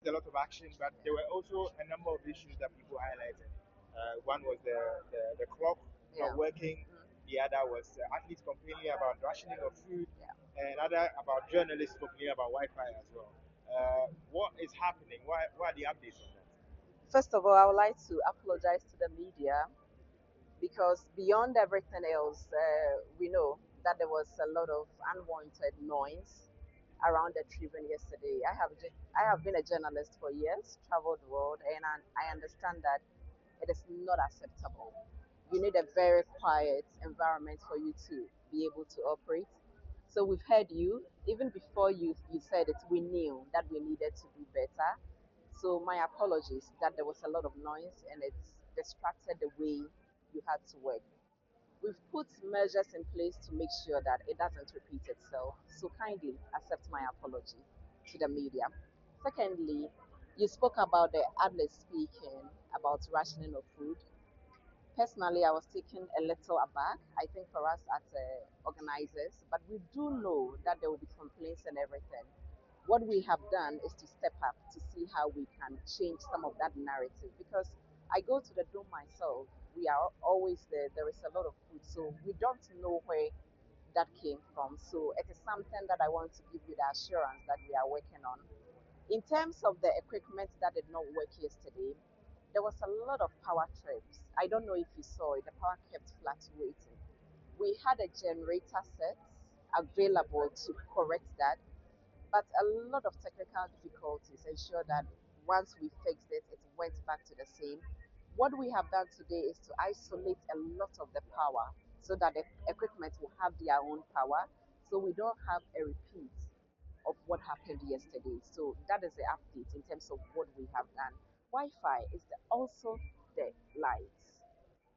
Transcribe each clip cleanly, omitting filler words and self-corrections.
a lot of action, but there were also a number of issues that people highlighted. One was the clock Yeah. not working. The other was athletes complaining about rationing of food, Yeah. and other about journalists complaining about Wi-Fi as well. What is happening? What are the updates on that? First of all, I would like to apologize to the media because beyond everything else, we know that there was a lot of unwanted noise around the tribune yesterday. I have been a journalist for years, traveled the world, and I understand that it is not acceptable. You need a very quiet environment for you to be able to operate. So we've heard you. Even before you said it, we knew that we needed to do better. So my apologies that there was a lot of noise and it's distracted the way you had to work. We've put measures in place to make sure that it doesn't repeat itself. So kindly accept my apology to the media. Secondly, you spoke about the adlib speaking about rationing of food. Personally, I was taken a little aback. I think for us as organizers, but we do know that there will be complaints and everything. What we have done is to step up to see how we can change some of that narrative because I go to the dome myself. We are always there. There is a lot of food, so we don't know where that came from. So it is something that I want to give you the assurance that we are working on. In terms of the equipment that did not work yesterday, there was a lot of power trips. I don't know if you saw it, the power kept fluctuating. We had a generator set available to correct that, but a lot of technical difficulties ensure that once we fixed it, it went back to the same. What we have done today is to isolate a lot of the power so that the equipment will have their own power, so we don't have a repeat of what happened yesterday. So that is the update in terms of what we have done. Wi-Fi is also the lights.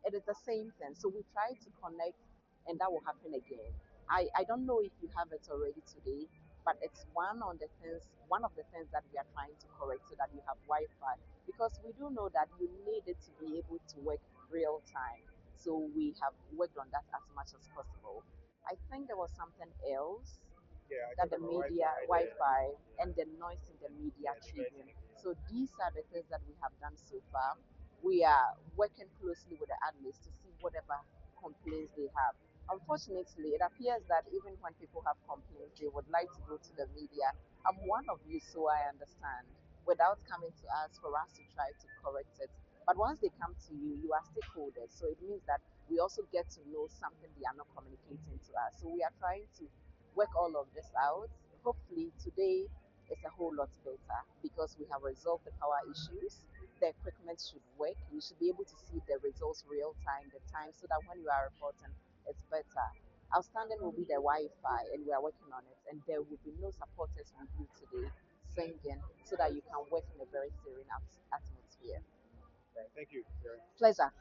It is the same thing. So we try to connect, and that will happen again. I don't know if you have it already today, but it's one of the things that we are trying to correct so that you have Wi-Fi because we do know that you need it to be able to work real time. So we have worked on that as much as possible. I think there was something else Yeah, I that talked the about media, Wi-Fi. Wi-Fi, and the noise in the media Yeah, the noise in tribune. the media. So these are the things that we have done so far. We are working closely with the admins to see whatever complaints they have. Unfortunately, it appears that even when people have complaints, they would like to go to the media. I'm one of you, so I understand, without coming to us for us to try to correct it. But once they come to you, you are stakeholders. So it means that we also get to know something they are not communicating to us. So we are trying to work all of this out. Hopefully, today is a whole lot better because we have resolved the power issues. The equipment should work. You should be able to see the results real time, the time, so that when you are reporting, it's better. Outstanding will be the Wi-Fi, and we are working on it. And there will be no supporters with you today singing, so that you can work in a very serene atmosphere. Right. Thank you. Pleasure.